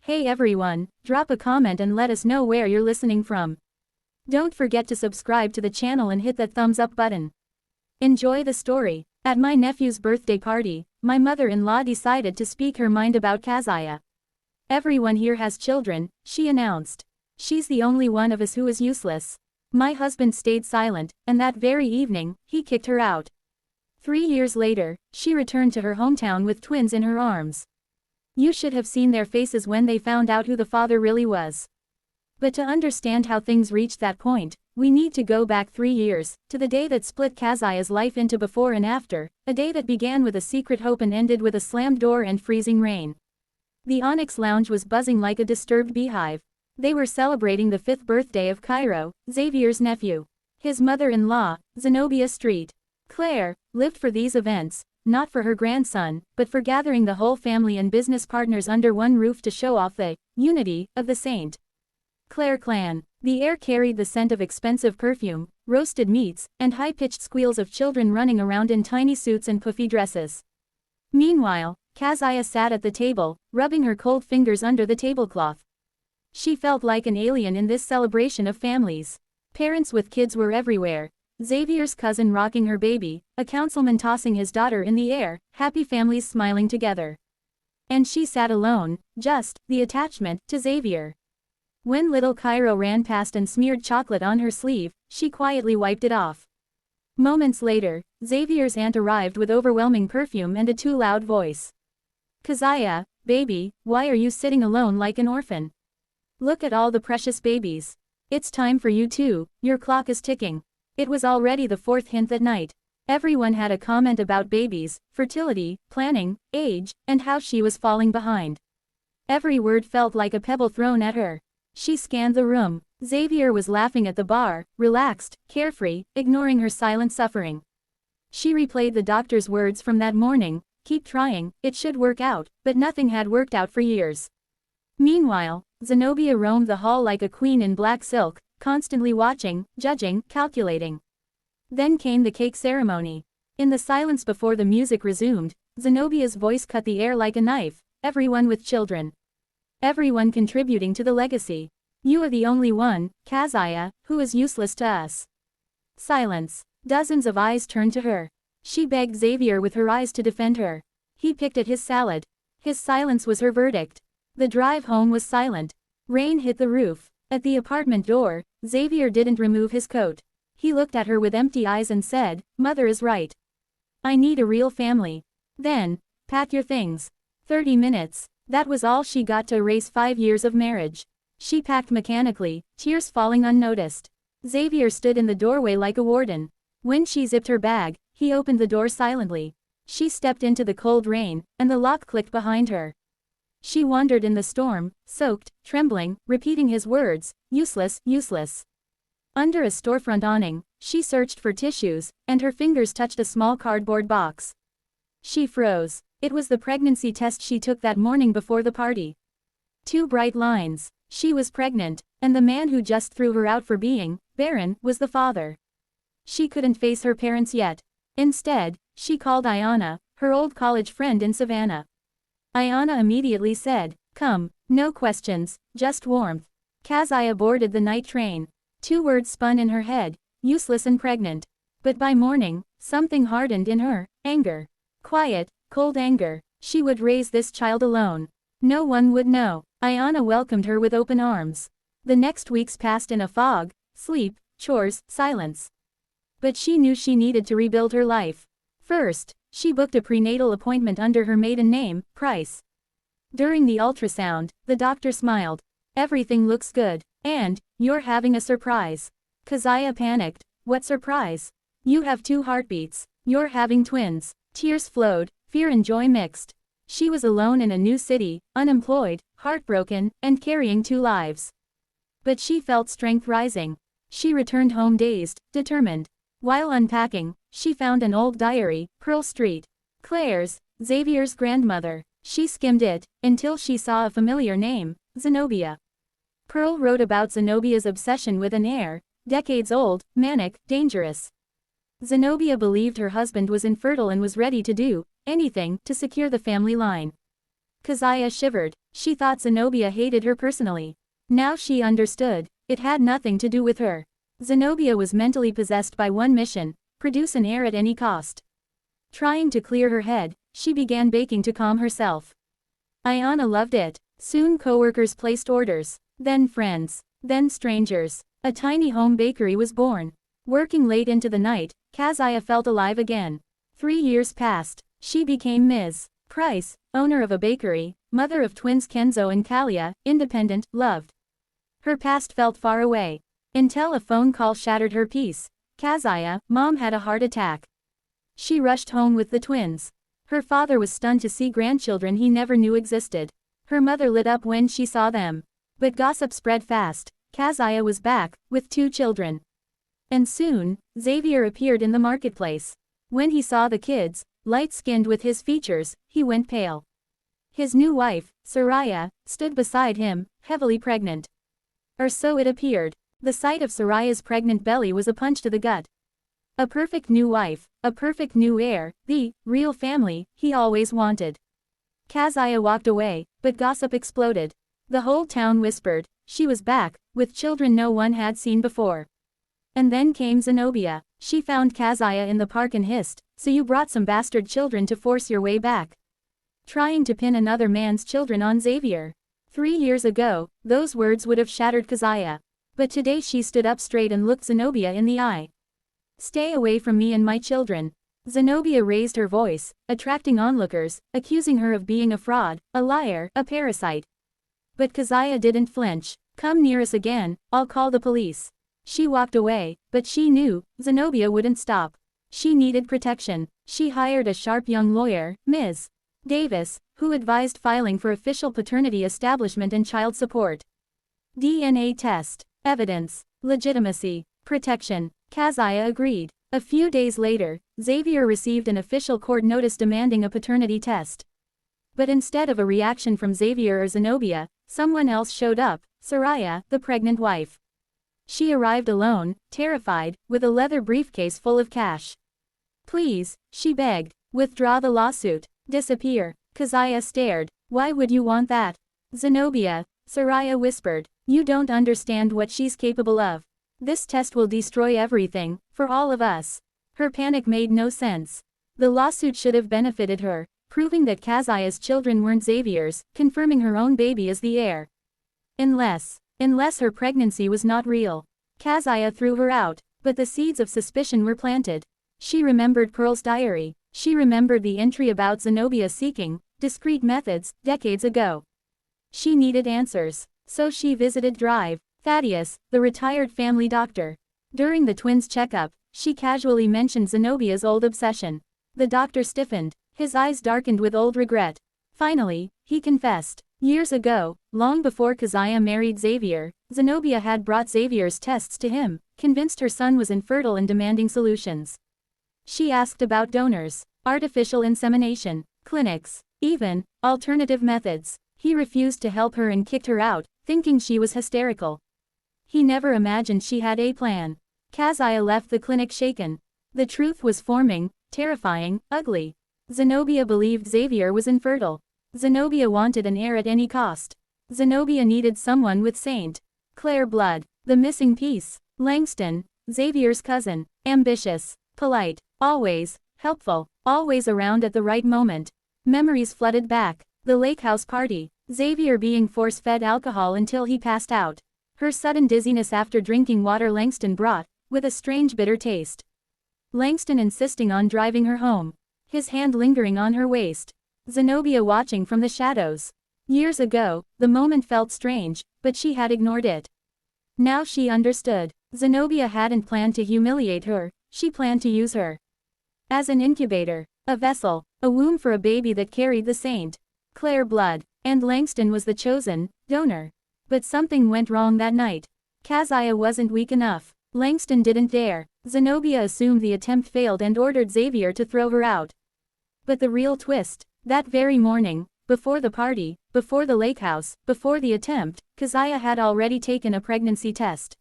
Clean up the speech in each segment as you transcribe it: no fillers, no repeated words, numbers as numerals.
Hey everyone, drop a comment and let us know where you're listening from. Don't forget to subscribe to the channel and hit that thumbs up button. Enjoy the story. At my nephew's birthday party, my mother-in-law decided to speak her mind about Kazuya. Everyone here has children, she announced. She's the only one of us who is useless. My husband stayed silent, and that very evening, he kicked her out. 3 years later, she returned to her hometown with twins in her arms. You should have seen their faces when they found out who the father really was. But to understand how things reached that point, we need to go back 3 years, to the day that split Kazuya's life into before and after, a day that began with a secret hope and ended with a slammed door and freezing rain. The Onyx Lounge was buzzing like a disturbed beehive. They were celebrating the 5th birthday of Cairo, Xavier's nephew. His mother-in-law, Zenobia Street. Claire, lived for these events, not for her grandson, but for gathering the whole family and business partners under one roof to show off the unity of the Saint Claire clan. The air carried the scent of expensive perfume, roasted meats, and high-pitched squeals of children running around in tiny suits and puffy dresses. Meanwhile, Kazuya sat at the table, rubbing her cold fingers under the tablecloth. She felt like an alien in this celebration of families. Parents with kids were everywhere. Xavier's cousin rocking her baby, a councilman tossing his daughter in the air, happy families smiling together. And she sat alone, just, the attachment, to Xavier. When little Cairo ran past and smeared chocolate on her sleeve, she quietly wiped it off. Moments later, Xavier's aunt arrived with overwhelming perfume and a too loud voice. Kazuya, baby, why are you sitting alone like an orphan? Look at all the precious babies. It's time for you too, your clock is ticking. It was already the 4th hint that night. Everyone had a comment about babies, fertility, planning, age, and how she was falling behind. Every word felt like a pebble thrown at her. She scanned the room. Xavier was laughing at the bar, relaxed, carefree, ignoring her silent suffering. She replayed the doctor's words from that morning, keep trying, it should work out, but nothing had worked out for years. Meanwhile, Zenobia roamed the hall like a queen in black silk, constantly watching, judging, calculating. Then came the cake ceremony. In the silence before the music resumed, Zenobia's voice cut the air like a knife, everyone with children. Everyone contributing to the legacy. You are the only one, Kazuya, who is useless to us. Silence. Dozens of eyes turned to her. She begged Xavier with her eyes to defend her. He picked at his salad. His silence was her verdict. The drive home was silent. Rain hit the roof. At the apartment door, Xavier didn't remove his coat. He looked at her with empty eyes and said, Mother is right. I need a real family. Then, pack your things. 30 minutes. That was all she got to erase 5 years of marriage. She packed mechanically, tears falling unnoticed. Xavier stood in the doorway like a warden. When she zipped her bag, he opened the door silently. She stepped into the cold rain, and the lock clicked behind her. She wandered in the storm, soaked, trembling, repeating his words, useless, useless. Under a storefront awning, she searched for tissues, and her fingers touched a small cardboard box. She froze. It was the pregnancy test she took that morning before the party. 2 bright lines. She was pregnant, and the man who just threw her out for being barren was the father. She couldn't face her parents yet. Instead, she called Ayana, her old college friend in Savannah. Ayana immediately said, come, no questions, just warmth. Kazuya boarded the night train. 2 words spun in her head, useless and pregnant. But by morning, something hardened in her, anger. Quiet, cold anger. She would raise this child alone. No one would know. Ayana welcomed her with open arms. The next weeks passed in a fog, sleep, chores, silence. But she knew she needed to rebuild her life. First, she booked a prenatal appointment under her maiden name, Price. During the ultrasound, the doctor smiled. Everything looks good. And, you're having a surprise. Kazuya panicked. What surprise? You have 2 heartbeats. You're having twins. Tears flowed, fear and joy mixed. She was alone in a new city, unemployed, heartbroken, and carrying 2 lives. But she felt strength rising. She returned home dazed, determined. While unpacking, she found an old diary, Pearl Street. Claire's, Xavier's grandmother. She skimmed it, until she saw a familiar name, Zenobia. Pearl wrote about Zenobia's obsession with an heir, decades old, manic, dangerous. Zenobia believed her husband was infertile and was ready to do anything to secure the family line. Kazuya shivered. She thought Zenobia hated her personally. Now she understood. It had nothing to do with her. Zenobia was mentally possessed by one mission: produce an heir at any cost. Trying to clear her head, she began baking to calm herself. Ayana loved it. Soon coworkers placed orders. Then friends. Then strangers. A tiny home bakery was born. Working late into the night, Kazuya felt alive again. 3 years passed. She became Ms. Price, owner of a bakery, mother of twins Kenzo and Kalia, independent, loved. Her past felt far away. Until a phone call shattered her peace. Kazuya, Mom had a heart attack. She rushed home with the twins. Her father was stunned to see grandchildren he never knew existed. Her mother lit up when she saw them. But gossip spread fast. Kazuya was back, with 2 children. And soon, Xavier appeared in the marketplace. When he saw the kids, light-skinned with his features, he went pale. His new wife, Soraya, stood beside him, heavily pregnant. Or so it appeared. The sight of Soraya's pregnant belly was a punch to the gut. A perfect new wife, a perfect new heir, the real family he always wanted. Kazuya walked away, but gossip exploded. The whole town whispered. She was back, with children no one had seen before. And then came Zenobia. She found Kazuya in the park and hissed, "So you brought some bastard children to force your way back?" Trying to pin another man's children on Xavier. 3 years ago, those words would have shattered Kazuya. But today she stood up straight and looked Zenobia in the eye. "Stay away from me and my children." Zenobia raised her voice, attracting onlookers, accusing her of being a fraud, a liar, a parasite. But Kazuya didn't flinch. "Come near us again, I'll call the police." She walked away, but she knew, Zenobia wouldn't stop. She needed protection. She hired a sharp young lawyer, Ms. Davis, who advised filing for official paternity establishment and child support. DNA test. Evidence. Legitimacy. Protection. Kazuya agreed. A few days later, Xavier received an official court notice demanding a paternity test. But instead of a reaction from Xavier or Zenobia, someone else showed up, Soraya, the pregnant wife. She arrived alone, terrified, with a leather briefcase full of cash. "Please," she begged, "withdraw the lawsuit. Disappear." Kazuya stared. "Why would you want that?" "Zenobia," Soraya whispered, "you don't understand what she's capable of. This test will destroy everything, for all of us." Her panic made no sense. The lawsuit should have benefited her, proving that Kazuya's children weren't Xavier's, confirming her own baby as the heir. Unless her pregnancy was not real. Kazuya threw her out, but the seeds of suspicion were planted. She remembered Pearl's diary. She remembered the entry about Zenobia seeking discreet methods decades ago. She needed answers. So she visited Thaddeus, the retired family doctor. During the twins' checkup, she casually mentioned Zenobia's old obsession. The doctor stiffened. His eyes darkened with old regret. Finally, he confessed. Years ago, long before Kazuya married Xavier, Zenobia had brought Xavier's tests to him, convinced her son was infertile and demanding solutions. She asked about donors, artificial insemination, clinics, even alternative methods. He refused to help her and kicked her out, thinking she was hysterical. He never imagined she had a plan. Kazuya left the clinic shaken. The truth was forming, terrifying, ugly. Zenobia believed Xavier was infertile. Zenobia wanted an heir at any cost. Zenobia needed someone with Saint Clair blood. The missing piece. Langston, Xavier's cousin. Ambitious, polite, always helpful, always around at the right moment. Memories flooded back. The lake house party. Xavier being force-fed alcohol until he passed out. Her sudden dizziness after drinking water Langston brought, with a strange bitter taste. Langston insisting on driving her home. His hand lingering on her waist. Zenobia watching from the shadows. Years ago, the moment felt strange, but she had ignored it. Now she understood. Zenobia hadn't planned to humiliate her, she planned to use her. As an incubator, a vessel, a womb for a baby that carried the Saint Clair blood. And Langston was the chosen donor. But something went wrong that night. Kazuya wasn't weak enough. Langston didn't dare. Zenobia assumed the attempt failed and ordered Xavier to throw her out. But the real twist. That very morning, before the party, before the lake house, before the attempt, Kazuya had already taken a pregnancy test.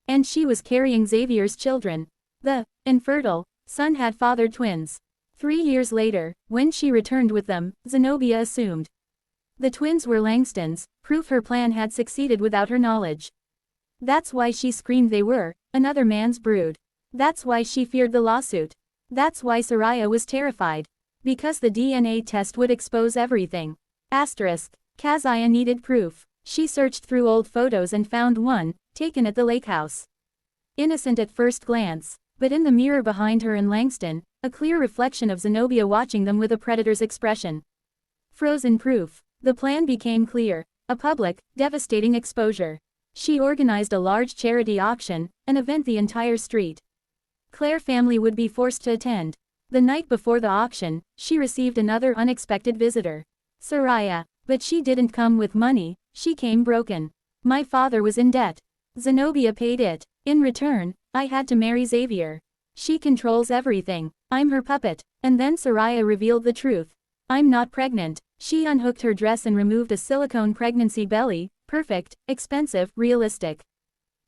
And she was carrying Xavier's children. The infertile son had fathered twins. 3 years later, when she returned with them, Zenobia assumed. The twins were Langston's, proof her plan had succeeded without her knowledge. That's why she screamed they were another man's brood. That's why she feared the lawsuit. That's why Soraya was terrified. Because the DNA test would expose everything. Asterisk. Kazuya needed proof. She searched through old photos and found one, taken at the lake house. Innocent at first glance, but in the mirror behind her and Langston, a clear reflection of Zenobia watching them with a predator's expression. Frozen proof. The plan became clear. A public, devastating exposure. She organized a large charity auction, an event the entire street Clare family would be forced to attend. The night before the auction, she received another unexpected visitor. Soraya. But she didn't come with money, she came broken. My father was in debt. Zenobia paid it. In return, I had to marry Xavier. She controls everything. I'm her puppet. And then Soraya revealed the truth. I'm not pregnant. She unhooked her dress and removed a silicone pregnancy belly, perfect, expensive, realistic.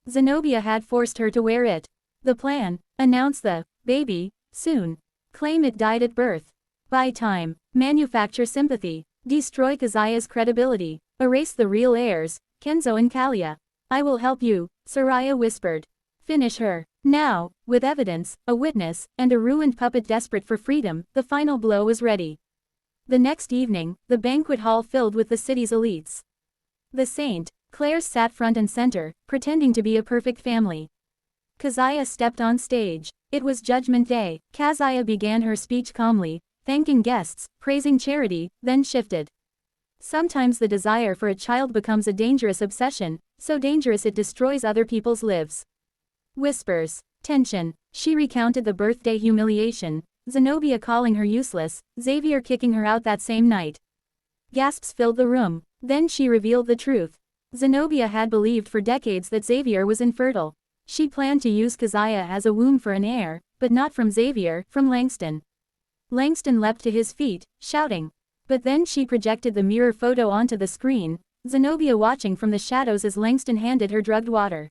Zenobia had forced her to wear it. The plan: announce the baby soon. Claim it died at birth. Buy time. Manufacture sympathy. Destroy Kazuya's credibility. Erase the real heirs, Kenzo and Kalia. I will help you, Soraya whispered. Finish her. Now, with evidence, a witness, and a ruined puppet desperate for freedom, the final blow was ready. The next evening, the banquet hall filled with the city's elites. The Saint, Claire's sat front and center, pretending to be a perfect family. Kazuya stepped on stage. It was Judgment Day. Kazuya began her speech calmly, thanking guests, praising charity, then shifted. Sometimes the desire for a child becomes a dangerous obsession, so dangerous it destroys other people's lives. Whispers. Tension. She recounted the birthday humiliation, Zenobia calling her useless, Xavier kicking her out that same night. Gasps filled the room. Then she revealed the truth. Zenobia had believed for decades that Xavier was infertile. She planned to use Kazuya as a womb for an heir, but not from Xavier, from Langston. Langston leapt to his feet, shouting. But then she projected the mirror photo onto the screen, Zenobia watching from the shadows as Langston handed her drugged water.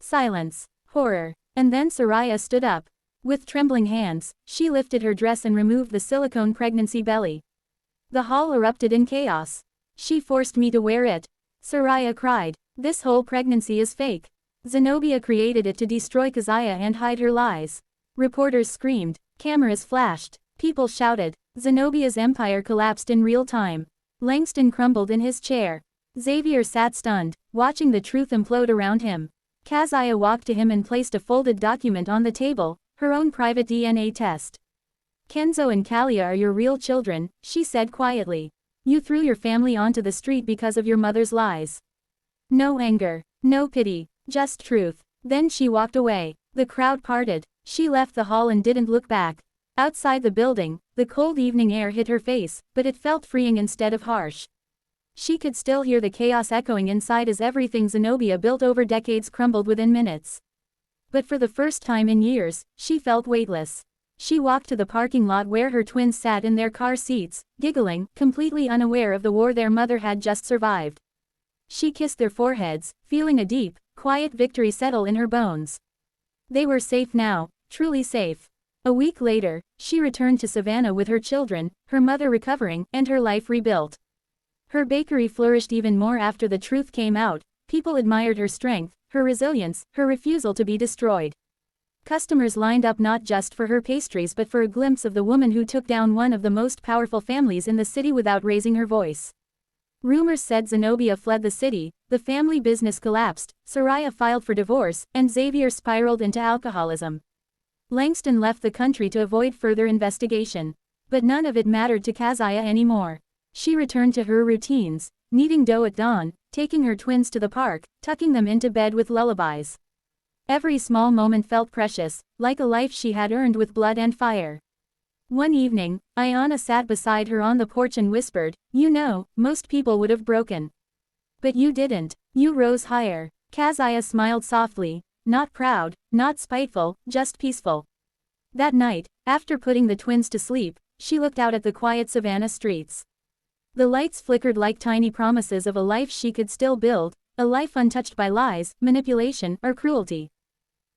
Silence. Horror. And then Soraya stood up. With trembling hands, she lifted her dress and removed the silicone pregnancy belly. The hall erupted in chaos. She forced me to wear it. Soraya cried. This whole pregnancy is fake. Zenobia created it to destroy Kazuya and hide her lies. Reporters screamed. Cameras flashed. People shouted. Zenobia's empire collapsed in real time. Langston crumbled in his chair. Xavier sat stunned, watching the truth implode around him. Kazuya walked to him and placed a folded document on the table, her own private DNA test. Kenzo and Kalia are your real children, she said quietly. You threw your family onto the street because of your mother's lies. No anger, no pity, just truth. Then she walked away. The crowd parted. She left the hall and didn't look back. Outside the building, the cold evening air hit her face, but it felt freeing instead of harsh. She could still hear the chaos echoing inside as everything Zenobia built over decades crumbled within minutes. But for the first time in years, she felt weightless. She walked to the parking lot where her twins sat in their car seats, giggling, completely unaware of the war their mother had just survived. She kissed their foreheads, feeling a deep, quiet victory settle in her bones. They were safe now, truly safe. A week later, she returned to Savannah with her children, her mother recovering, and her life rebuilt. Her bakery flourished even more after the truth came out. People admired her strength, her resilience, her refusal to be destroyed. Customers lined up not just for her pastries but for a glimpse of the woman who took down one of the most powerful families in the city without raising her voice. Rumors said Zenobia fled the city, the family business collapsed, Soraya filed for divorce, and Xavier spiraled into alcoholism. Langston left the country to avoid further investigation. But none of it mattered to Kazuya anymore. She returned to her routines, kneading dough at dawn, taking her twins to the park, tucking them into bed with lullabies. Every small moment felt precious, like a life she had earned with blood and fire. One evening, Ayana sat beside her on the porch and whispered, "You know, most people would have broken. But you didn't. You rose higher." Kazuya smiled softly, not proud, not spiteful, just peaceful. That night, after putting the twins to sleep, she looked out at the quiet Savannah streets. The lights flickered like tiny promises of a life she could still build, a life untouched by lies, manipulation, or cruelty.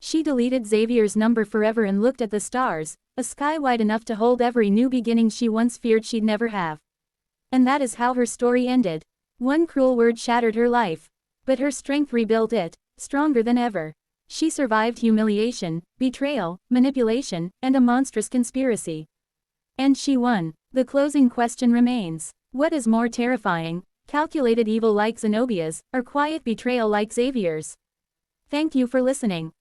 She deleted Xavier's number forever and looked at the stars, a sky wide enough to hold every new beginning she once feared she'd never have. And that is how her story ended. One cruel word shattered her life. But her strength rebuilt it, stronger than ever. She survived humiliation, betrayal, manipulation, and a monstrous conspiracy. And she won. The closing question remains. What is more terrifying, calculated evil like Zenobia's, or quiet betrayal like Xavier's? Thank you for listening.